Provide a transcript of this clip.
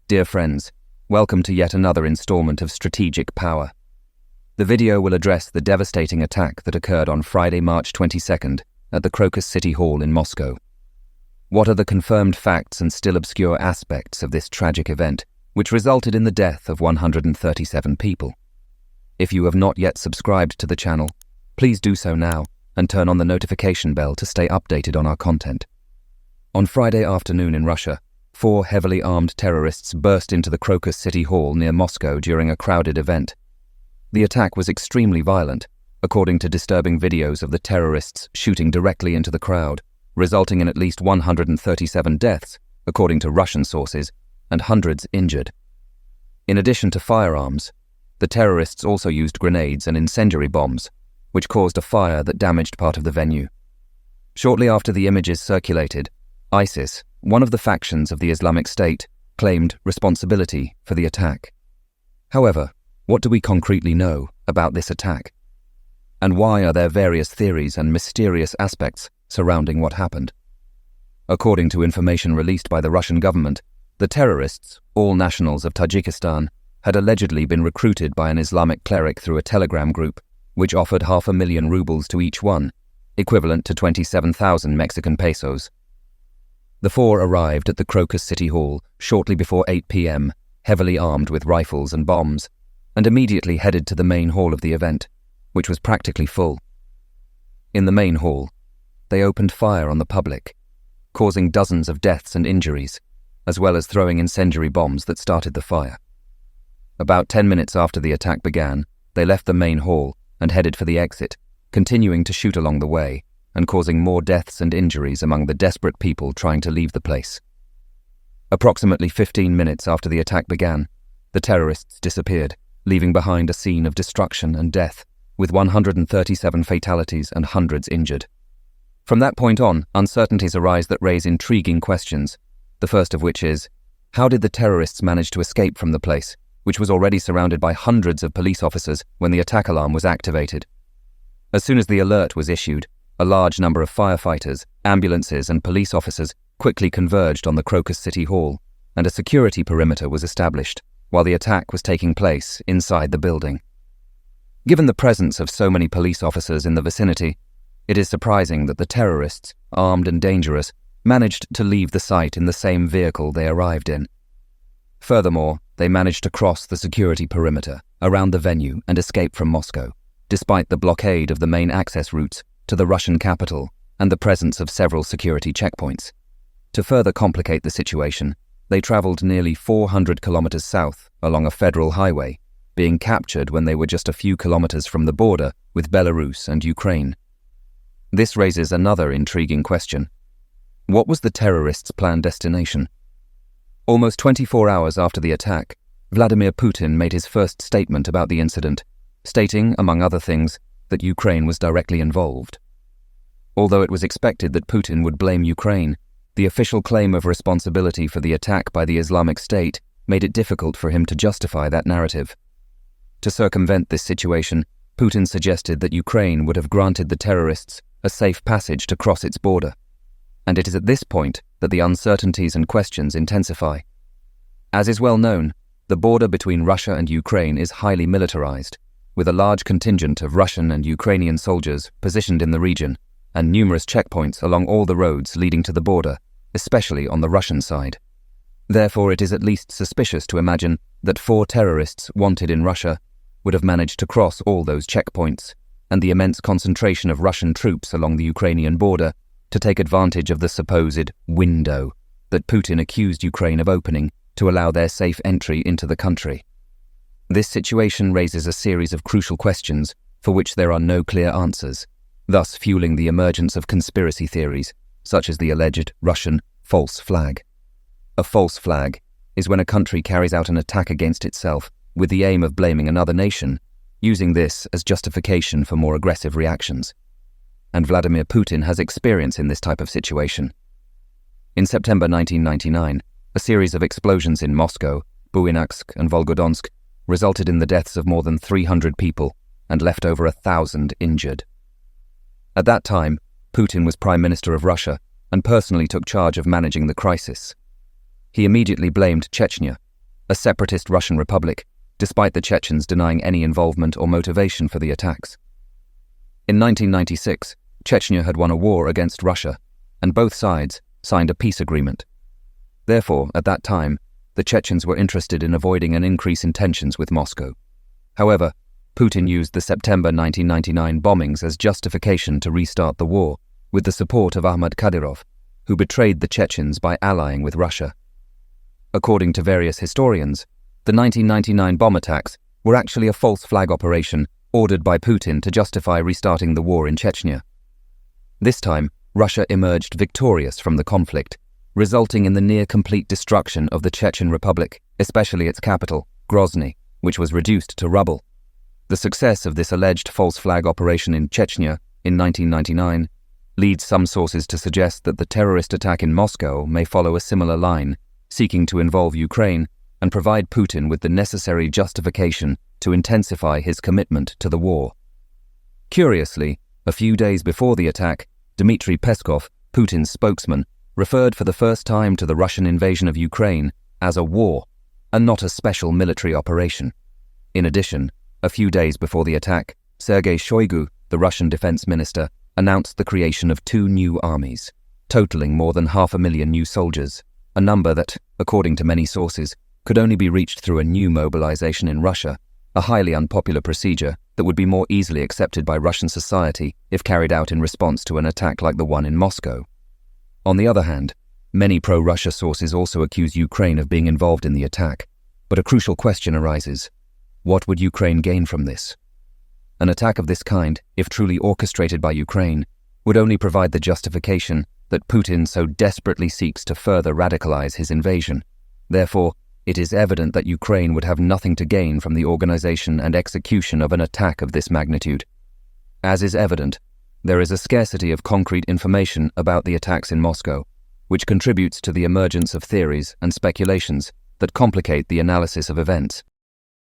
Dear friends, welcome to yet another installment of Strategic Power. The video will address the devastating attack that occurred on Friday, March 22nd at the Crocus City Hall in Moscow. What are the confirmed facts and still obscure aspects of this tragic event, which resulted in the death of 137 people? If you have not yet subscribed to the channel, please do so now and turn on the notification bell to stay updated on our content. On Friday afternoon in Russia, 4 heavily armed terrorists burst into the Crocus City Hall near Moscow during a crowded event. The attack was extremely violent, according to disturbing videos of the terrorists shooting directly into the crowd, resulting in at least 137 deaths, according to Russian sources, and hundreds injured. In addition to firearms, the terrorists also used grenades and incendiary bombs, which caused a fire that damaged part of the venue. Shortly after the images circulated, ISIS, one of the factions of the Islamic State, claimed responsibility for the attack. However, what do we concretely know about this attack? And why are there various theories and mysterious aspects surrounding what happened? According to information released by the Russian government, the terrorists, all nationals of Tajikistan, had allegedly been recruited by an Islamic cleric through a Telegram group, which offered 500,000 rubles to each one, equivalent to 27,000 Mexican pesos. The 4 arrived at the Crocus City Hall shortly before 8 p.m., heavily armed with rifles and bombs, and immediately headed to the main hall of the event, which was practically full. In the main hall, they opened fire on the public, causing dozens of deaths and injuries, as well as throwing incendiary bombs that started the fire. About 10 minutes after the attack began, they left the main hall and headed for the exit, continuing to shoot along the way, and causing more deaths and injuries among the desperate people trying to leave the place. Approximately 15 minutes after the attack began, the terrorists disappeared, leaving behind a scene of destruction and death, with 137 fatalities and hundreds injured. From that point on, uncertainties arise that raise intriguing questions, the first of which is, how did the terrorists manage to escape from the place, which was already surrounded by hundreds of police officers when the attack alarm was activated? As soon as the alert was issued, a large number of firefighters, ambulances and police officers quickly converged on the Crocus City Hall, and a security perimeter was established while the attack was taking place inside the building. Given the presence of so many police officers in the vicinity, it is surprising that the terrorists, armed and dangerous, managed to leave the site in the same vehicle they arrived in. Furthermore, they managed to cross the security perimeter around the venue and escape from Moscow, despite the blockade of the main access routes to the Russian capital and the presence of several security checkpoints. To further complicate the situation, they traveled nearly 400 kilometers south along a federal highway, being captured when they were just a few kilometers from the border with Belarus and Ukraine. This raises another intriguing question. What was the terrorists' planned destination? Almost 24 hours after the attack, Vladimir Putin made his first statement about the incident, stating, among other things, that Ukraine was directly involved. Although it was expected that Putin would blame Ukraine, the official claim of responsibility for the attack by the Islamic State made it difficult for him to justify that narrative. To circumvent this situation, Putin suggested that Ukraine would have granted the terrorists a safe passage to cross its border. And it is at this point that the uncertainties and questions intensify. As is well known, the border between Russia and Ukraine is highly militarized, with a large contingent of Russian and Ukrainian soldiers positioned in the region, and numerous checkpoints along all the roads leading to the border, especially on the Russian side. Therefore, it is at least suspicious to imagine that 4 terrorists wanted in Russia would have managed to cross all those checkpoints, and the immense concentration of Russian troops along the Ukrainian border to take advantage of the supposed window that Putin accused Ukraine of opening to allow their safe entry into the country. This situation raises a series of crucial questions for which there are no clear answers, thus fueling the emergence of conspiracy theories, such as the alleged Russian false flag. A false flag is when a country carries out an attack against itself with the aim of blaming another nation, using this as justification for more aggressive reactions. And Vladimir Putin has experience in this type of situation. In September 1999, a series of explosions in Moscow, Buyansk and Volgodonsk resulted in the deaths of more than 300 people and left over 1,000 injured. At that time, Putin was Prime Minister of Russia and personally took charge of managing the crisis. He immediately blamed Chechnya, a separatist Russian republic, despite the Chechens denying any involvement or motivation for the attacks. In 1996, Chechnya had won a war against Russia, and both sides signed a peace agreement. Therefore, at that time, the Chechens were interested in avoiding an increase in tensions with Moscow. However, Putin used the September 1999 bombings as justification to restart the war, with the support of Ahmad Kadyrov, who betrayed the Chechens by allying with Russia. According to various historians, the 1999 bomb attacks were actually a false flag operation ordered by Putin to justify restarting the war in Chechnya. This time, Russia emerged victorious from the conflict, resulting in the near-complete destruction of the Chechen Republic, especially its capital, Grozny, which was reduced to rubble. The success of this alleged false flag operation in Chechnya in 1999 leads some sources to suggest that the terrorist attack in Moscow may follow a similar line, seeking to involve Ukraine and provide Putin with the necessary justification to intensify his commitment to the war. Curiously, a few days before the attack, Dmitry Peskov, Putin's spokesman, referred for the first time to the Russian invasion of Ukraine as a war, and not a special military operation. In addition, a few days before the attack, Sergei Shoigu, the Russian defense minister, announced the creation of 2 new armies, totaling more than 500,000 new soldiers, a number that, according to many sources, could only be reached through a new mobilization in Russia, a highly unpopular procedure that would be more easily accepted by Russian society if carried out in response to an attack like the one in Moscow. On the other hand, many pro-Russia sources also accuse Ukraine of being involved in the attack, but a crucial question arises: what would Ukraine gain from this? An attack of this kind, if truly orchestrated by Ukraine, would only provide the justification that Putin so desperately seeks to further radicalize his invasion. Therefore, it is evident that Ukraine would have nothing to gain from the organization and execution of an attack of this magnitude. As is evident, there is a scarcity of concrete information about the attacks in Moscow, which contributes to the emergence of theories and speculations that complicate the analysis of events.